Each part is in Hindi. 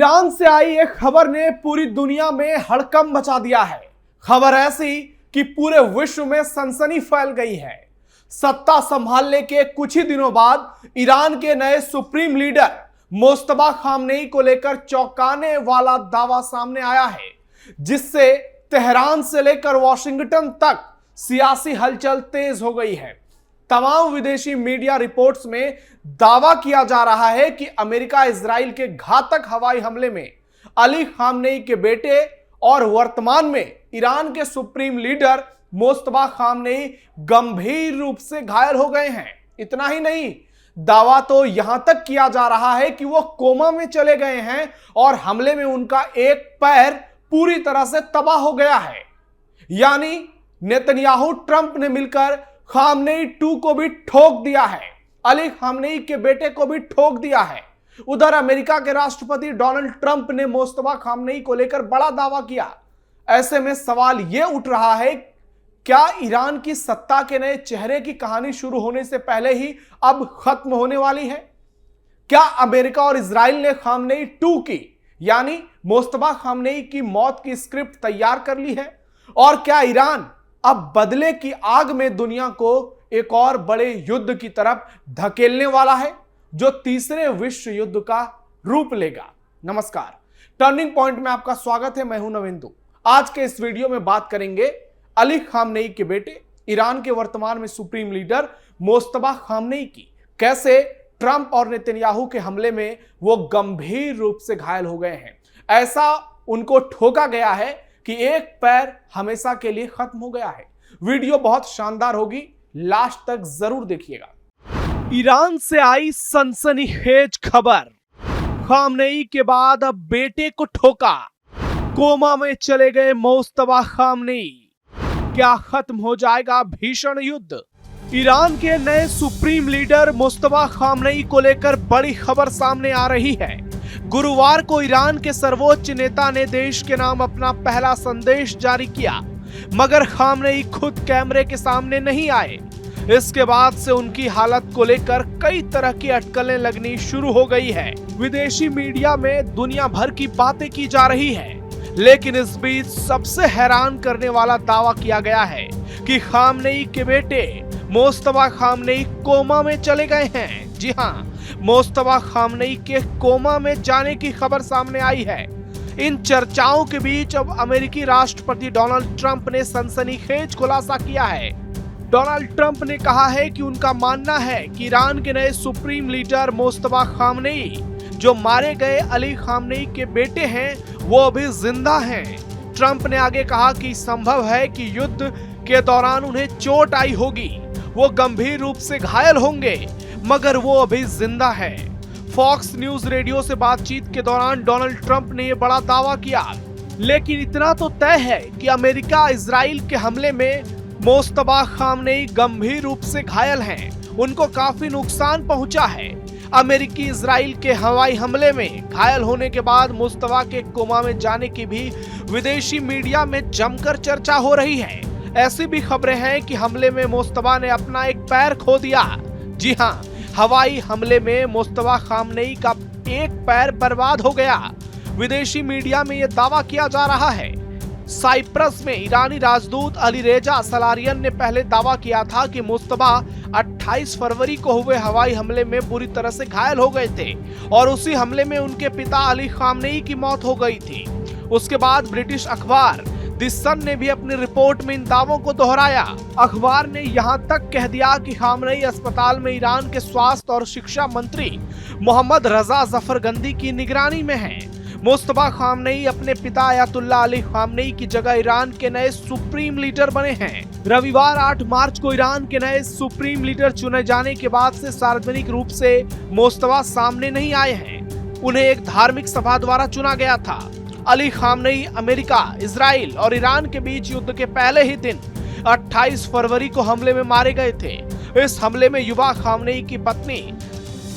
ईरान से आई एक खबर ने पूरी दुनिया में हड़कंप मचा दिया है। खबर ऐसी कि पूरे विश्व में सनसनी फैल गई है। सत्ता संभालने के कुछ ही दिनों बाद ईरान के नए सुप्रीम लीडर मुस्तफा खामनेई को लेकर चौंकाने वाला दावा सामने आया है, जिससे तेहरान से लेकर वॉशिंगटन तक सियासी हलचल तेज हो गई है। तमाम विदेशी मीडिया रिपोर्ट्स में दावा किया जा रहा है कि अमेरिका इजराइल के घातक हवाई हमले में अली खामनेई के बेटे और वर्तमान में ईरान के सुप्रीम लीडर मुस्तफा खामनेई गंभीर रूप से घायल हो गए हैं। इतना ही नहीं, दावा तो यहां तक किया जा रहा है कि वो कोमा में चले गए हैं और हमले में उनका एक पैर पूरी तरह से तबाह हो गया है। यानी नेतन्याहू ट्रंप ने मिलकर खामनेई 2 को भी ठोक दिया है, अली खामनेई के बेटे को भी ठोक दिया है। उधर अमेरिका के राष्ट्रपति डोनाल्ड ट्रंप ने मुस्तफा खामनेई को लेकर बड़ा दावा किया। ऐसे में सवाल यह उठ रहा है, क्या ईरान की सत्ता के नए चेहरे की कहानी शुरू होने से पहले ही अब खत्म होने वाली है? क्या अमेरिका और इजराइल ने खामनेई 2 की यानी मुस्तफा खामनेई की मौत की स्क्रिप्ट तैयार कर ली है? और क्या ईरान अब बदले की आग में दुनिया को एक और बड़े युद्ध की तरफ धकेलने वाला है, जो तीसरे विश्व युद्ध का रूप लेगा? नमस्कार, टर्निंग पॉइंट में आपका स्वागत है। मैं हूं नविंदु। आज के इस वीडियो में बात करेंगे अली खामनेई के बेटे, ईरान के वर्तमान में सुप्रीम लीडर मुस्तफा खामनेई की। कैसे ट्रंप और नेतन्याहू के हमले में वो गंभीर रूप से घायल हो गए हैं। ऐसा उनको ठोका गया है कि एक पैर हमेशा के लिए खत्म हो गया है। वीडियो बहुत शानदार होगी, लास्ट तक जरूर देखिएगा। ईरान से आई सनसनीखेज खबर, खामनेई के बाद अब बेटे को ठोका, कोमा में चले गए मुस्तफा खामनेई। क्या खत्म हो जाएगा भीषण युद्ध? ईरान के नए सुप्रीम लीडर मुस्तफा खामनेई को लेकर बड़ी खबर सामने आ रही है। गुरुवार को ईरान के सर्वोच्च नेता ने देश के नाम अपना पहला संदेश जारी किया, मगर खामनेई खुद कैमरे के सामने नहीं आए। इसके बाद से उनकी हालत को लेकर कई तरह की अटकलें लगनी शुरू हो गई है। विदेशी मीडिया में दुनिया भर की बातें की जा रही है, लेकिन इस बीच सबसे हैरान करने वाला दावा किया गया है कि खामनेई के बेटे मुस्तफा खामनेई कोमा में चले गए हैं। जी हां, मुस्तफा खामनेई के कोमा में जाने की खबर सामने आई है। इन चर्चाओं के बीच अब अमेरिकी राष्ट्रपति डोनाल्ड ट्रंप ने सनसनीखेज खुलासा किया है। डोनाल्ड ट्रंप ने कहा है कि उनका मानना है कि ईरान के नए सुप्रीम लीडर मुस्तफा खामनेई, जो मारे गए अली खामनेई के बेटे हैं, वो अभी जिंदा हैं। ट्रंप ने आगे कहा कि संभव है कि युद्ध के दौरान उन्हें चोट आई होगी, वो गंभीर रूप से घायल होंगे, मगर वो अभी जिंदा है। फॉक्स न्यूज रेडियो से बातचीत के दौरान डोनाल्ड ट्रंप ने यह बड़ा दावा किया। लेकिन इतना तो तय है कि अमेरिका इजराइल के हमले में मुस्तफा खामनेई गंभीर रूप से घायल हैं। उनको काफी नुकसान पहुंचा है। अमेरिकी इजराइल के हवाई हमले में घायल होने के बाद मुस्तफा के कोमा में जाने की भी विदेशी मीडिया में जमकर चर्चा हो रही है। ऐसी भी खबरें हैं कि हमले में मुस्तफा ने अपना एक पैर खो दिया। जी हां, हवाई हमले में मुस्तफा खामनेई का एक पैर बर्बाद हो गया। विदेशी मीडिया में यह दावा किया जा रहा है। साइप्रस में ईरानी राजदूत अलीरेजा सलारियन ने पहले दावा किया था कि मुस्तफा 28 फरवरी को हुए हवाई हमले में बुरी तरह से घायल हो गए थे और उसी हमले में उनके पिता अली खामनेई की मौत हो गई थी। उसके बाद ब्रिटिश अखबार द सन ने भी अपनी रिपोर्ट में इन दावों को दोहराया। अखबार ने यहां तक कह दिया कि खामनेई अस्पताल में ईरान के स्वास्थ्य और शिक्षा मंत्री मोहम्मद रजा जफरगंदी की निगरानी में हैं। मुस्तफा खामनेई अपने पिता अयातुल्लाह अली खामनेई की जगह ईरान के नए सुप्रीम लीडर बने हैं। रविवार 8 मार्च को ईरान के नए सुप्रीम लीडर चुने जाने के बाद से सार्वजनिक रूप से मुस्तफा सामने नहीं आए हैं। उन्हें एक धार्मिक सभा द्वारा चुना गया था। अली खामनेई अमेरिका, इजराइल और ईरान के बीच युद्ध के पहले ही दिन 28 फरवरी को हमले में मारे गए थे। इस हमले में युवा खामनेई की पत्नी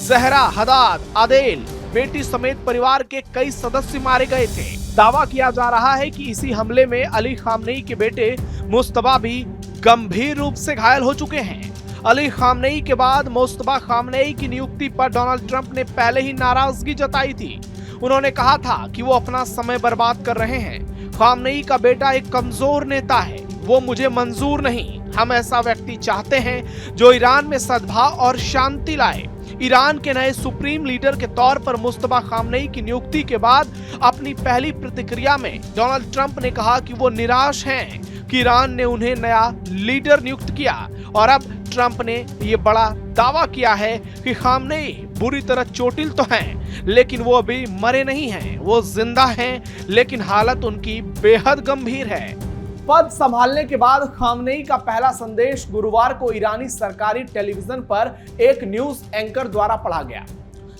जहरा हदाद आदेल, बेटी समेत परिवार के कई सदस्य मारे गए थे। दावा किया जा रहा है कि इसी हमले में अली खामनेई के बेटे मुस्तफा भी गंभीर रूप से घायल हो चुके हैं। अली खामनेई के बाद मुस्तफा खामनेई की नियुक्ति पर डोनाल्ड ट्रंप ने पहले ही नाराजगी जताई थी। उन्होंने कहा था कि वो अपना समय बर्बाद कर रहे हैं। खामनेई का बेटा एक कमजोर नेता है, वो मुझे मंजूर नहीं। हम ऐसा व्यक्ति चाहते हैं जो ईरान में सद्भाव और शांति लाए। ईरान के नए सुप्रीम लीडर के तौर पर मुस्तफा खामनेई की नियुक्ति के बाद अपनी पहली प्रतिक्रिया में डोनाल्ड ट्रंप ने कहा कि वो निराश हैं कि ईरान ने उन्हें नया लीडर नियुक्त किया। और अब ट्रंप ने ये बड़ा दावा किया है कि खामनेई बुरी तरह चोटिल तो हैं, लेकिन वो अभी मरे नहीं हैं, वो जिंदा हैं, लेकिन हालत उनकी बेहद गंभीर है। पद संभालने के बाद खामनेई का पहला संदेश गुरुवार को ईरानी सरकारी टेलीविजन पर एक न्यूज एंकर द्वारा पढ़ा गया।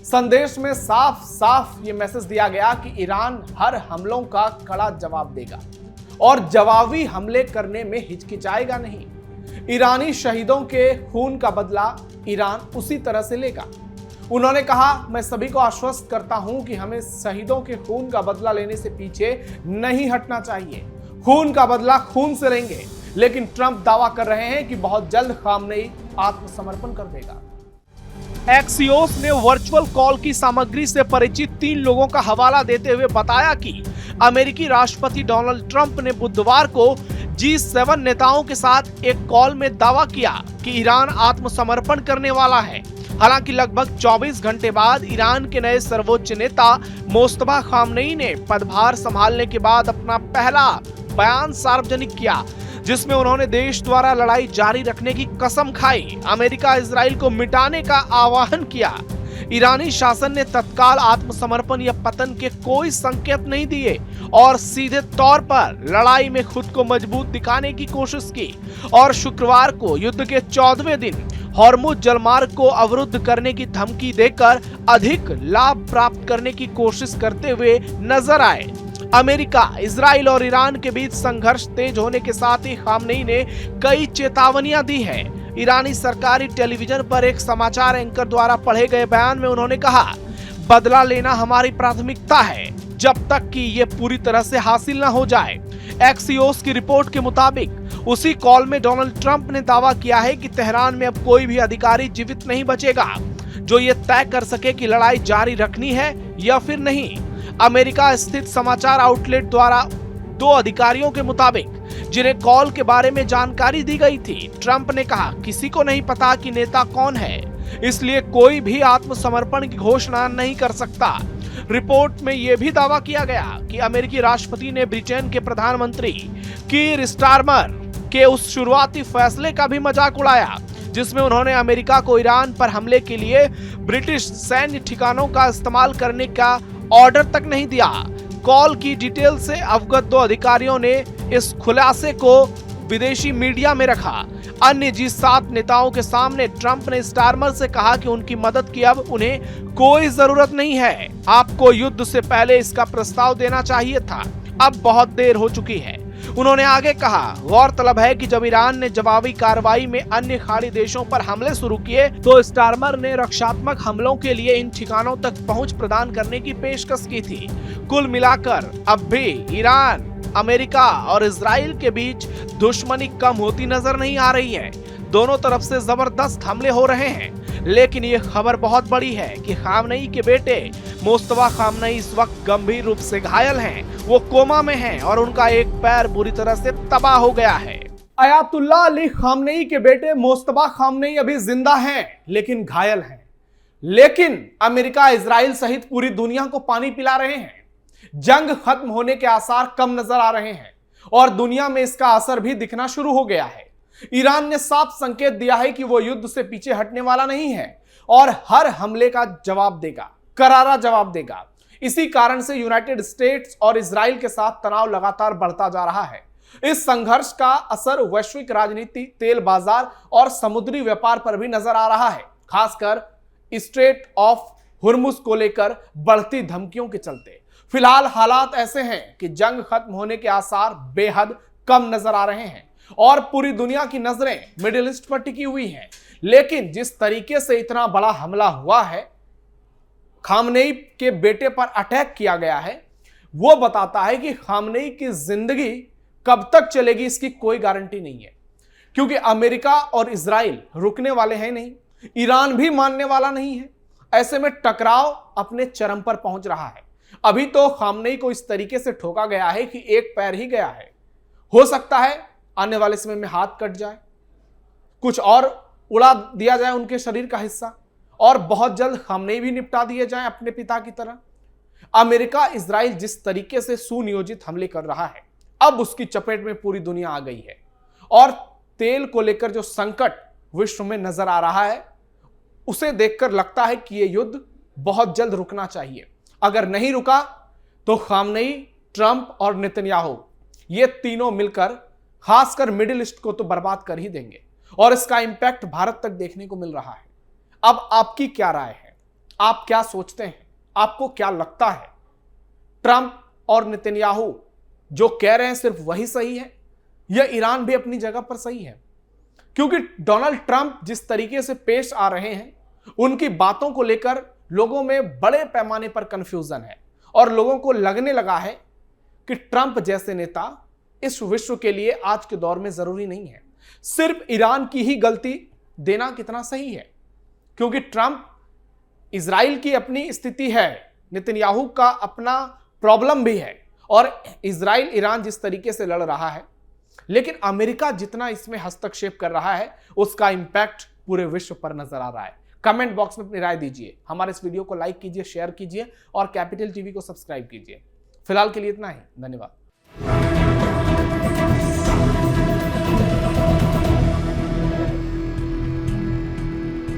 संदेश में साफ साफ ये मैसेज दिया गया कि ईरान हर हमलों का कड़ा जवाब देगा और जवाबी हमले करने में हिचकिचाएगा नहीं। ईरानी शहीदों के खून का बदला ईरान उसी तरह से लेगा। उन्होंने कहा, मैं सभी को आश्वस्त करता हूं कि हमें शहीदों के खून का बदला लेने से पीछे नहीं हटना चाहिए। खून का बदला खून से लेंगे। लेकिन ट्रंप दावा कर रहे हैं कि बहुत जल्द खामनेई आत्मसमर्पण कर देगा। एक्सियोस ने वर्चुअल कॉल की सामग्री से परिचित 3 लोगों का हवाला देते हुए बताया कि अमेरिकी राष्ट्रपति डोनाल्ड ट्रंप ने बुधवार को G7 नेताओं के साथ एक कॉल में दावा किया कि ईरान आत्मसमर्पण करने वाला है। हालांकि लगभग 24 घंटे बाद ईरान के नए सर्वोच्च नेता मुस्तफा खामनेई ने पदभार संभालने के बाद अपना पहला बयान सार्वजनिक किया, जिसमें उन्होंने देश द्वारा लड़ाई जारी रखने की कसम खाई, अमेरिका इजराइल को मिटाने का आह्वान किया। ईरानी शासन ने तत्काल आत्मसमर्पण या पतन के कोई संकेत नहीं दिए और सीधे तौर पर लड़ाई में खुद को मजबूत दिखाने की कोशिश की और शुक्रवार को युद्ध के 14वें दिन हॉर्मुज जलमार्ग को अवरुद्ध करने की धमकी देकर अधिक लाभ प्राप्त करने की कोशिश करते हुए नजर आए। अमेरिका, इजराइल और ईरान के बीच संघर्ष तेज होने के साथ ही खामनेई ने कई चेतावनियां दी है। ईरानी सरकारी टेलीविजन पर एक समाचार एंकर द्वारा पढ़े गए बयान में उन्होंने कहा, बदला लेना हमारी प्राथमिकता है जब तक कि ये पूरी तरह से हासिल न हो जाए। एक्सियोस की रिपोर्ट के मुताबिक उसी कॉल में डोनाल्ड ट्रंप ने दावा किया है कि तेहरान में अब कोई भी अधिकारी जीवित नहीं बचेगा जो ये तय कर सके कि लड़ाई जारी रखनी है या फिर नहीं। अमेरिका स्थित समाचार आउटलेट द्वारा 2 अधिकारियों के मुताबिक जिन्हें कॉल के बारे में जानकारी दी गई थी, ट्रंप ने कहा, किसी को नहीं पता कि नेता कौन है, इसलिए कोई भी आत्मसमर्पण की घोषणा नहीं कर सकता। रिपोर्ट में यह भी दावा किया गया कि अमेरिकी राष्ट्रपति ने ब्रिटेन के प्रधानमंत्री कीर स्टारमर के उस शुरुआती फैसले का भी मजाक उड़ाया जिसमें उन्होंने अमेरिका को ईरान पर हमले के लिए ब्रिटिश सैन्य ठिकानों का इस्तेमाल करने का ऑर्डर तक नहीं दिया। कॉल की डिटेल से अवगत 2 अधिकारियों ने इस खुलासे को विदेशी मीडिया में रखा। अन्य G7 नेताओं के सामने ट्रंप ने स्टारमर से कहा कि उनकी मदद की अब उन्हें कोई जरूरत नहीं है, आपको युद्ध से पहले इसका प्रस्ताव देना चाहिए था, अब बहुत देर हो चुकी है। उन्होंने आगे कहा, गौरतलब है कि जब ईरान ने जवाबी कार्रवाई में अन्य खाड़ी देशों पर हमले शुरू किए तो स्टारमर ने रक्षात्मक हमलों के लिए इन ठिकानों तक पहुंच प्रदान करने की पेशकश की थी। कुल मिलाकर अब भी ईरान, अमेरिका और इजराइल के बीच दुश्मनी कम होती नजर नहीं आ रही है। दोनों तरफ से जबरदस्त हमले हो रहे हैं, लेकिन ये खबर बहुत बड़ी है कि खामनेई के बेटे मुस्तफा खामनेई इस वक्त गंभीर रूप से घायल हैं। वो कोमा में हैं और उनका एक पैर बुरी तरह से तबाह हो गया है। अयातुल्लाह अली खामनेई के बेटे मुस्तफा खामनेई अभी जिंदा हैं, लेकिन घायल हैं। लेकिन अमेरिका, इजराइल सहित पूरी दुनिया को पानी पिला रहे हैं। जंग खत्म होने के आसार कम नजर आ रहे हैं और दुनिया में इसका असर भी दिखना शुरू हो गया है। ईरान ने साफ संकेत दिया है कि वो युद्ध से पीछे हटने वाला नहीं है और हर हमले का जवाब देगा, करारा जवाब देगा। इसी कारण से यूनाइटेड स्टेट्स और इजराइल के साथ तनाव लगातार बढ़ता जा रहा है। इस संघर्ष का असर वैश्विक राजनीति, तेल बाजार और समुद्री व्यापार पर भी नजर आ रहा है, खासकर स्ट्रेट ऑफ हुर्मुज को लेकर बढ़ती धमकियों के चलते। फिलहाल हालात ऐसे हैं कि जंग खत्म होने के आसार बेहद कम नजर आ रहे हैं और पूरी दुनिया की नजरें मिडिल ईस्ट पर टिकी हुई हैं। लेकिन जिस तरीके से इतना बड़ा हमला हुआ है, खामनेई के बेटे पर अटैक किया गया है, वो बताता है कि खामनेई की जिंदगी कब तक चलेगी इसकी कोई गारंटी नहीं है, क्योंकि अमेरिका और इजराइल रुकने वाले हैं नहीं, ईरान भी मानने वाला नहीं है। ऐसे में टकराव अपने चरम पर पहुंच रहा है। अभी तो खामनेई को इस तरीके से ठोका गया है कि एक पैर ही गया है। हो सकता है आने वाले समय में हाथ कट जाए, कुछ और उड़ा दिया जाए उनके शरीर का हिस्सा, और बहुत जल्द खामनेई भी निपटा दिए जाएं अपने पिता की तरह। अमेरिका इजराइल जिस तरीके से सुनियोजित हमले कर रहा है, अब उसकी चपेट में पूरी दुनिया आ गई है। और तेल को लेकर जो संकट विश्व में नजर आ रहा है, उसे देखकर लगता है कि यह युद्ध बहुत जल्द रुकना चाहिए। अगर नहीं रुका तो खामनेई, ट्रंप और नेतन्याहू, ये तीनों मिलकर खासकर मिडिल ईस्ट को तो बर्बाद कर ही देंगे, और इसका इंपैक्ट भारत तक देखने को मिल रहा है। अब आपकी क्या राय है? आप क्या सोचते हैं? आपको क्या लगता है? ट्रंप और नेतन्याहू जो कह रहे हैं सिर्फ वही सही है, या ईरान भी अपनी जगह पर सही है? क्योंकि डोनाल्ड ट्रंप जिस तरीके से पेश आ रहे हैं, उनकी बातों को लेकर लोगों में बड़े पैमाने पर कंफ्यूजन है, और लोगों को लगने लगा है कि ट्रंप जैसे नेता इस विश्व के लिए आज के दौर में जरूरी नहीं है। सिर्फ ईरान की ही गलती देना कितना सही है? क्योंकि ट्रंप, इजराइल की अपनी स्थिति है, नेतन्याहू का अपना प्रॉब्लम भी है, और इजराइल ईरान जिस तरीके से लड़ रहा है, लेकिन अमेरिका जितना इसमें हस्तक्षेप कर रहा है, उसका इंपैक्ट पूरे विश्व पर नजर आ रहा है। कमेंट बॉक्स में अपनी राय दीजिए, हमारे इस वीडियो को लाइक कीजिए, शेयर कीजिए और कैपिटल टीवी को सब्सक्राइब कीजिए। फिलहाल के लिए इतना ही, धन्यवाद।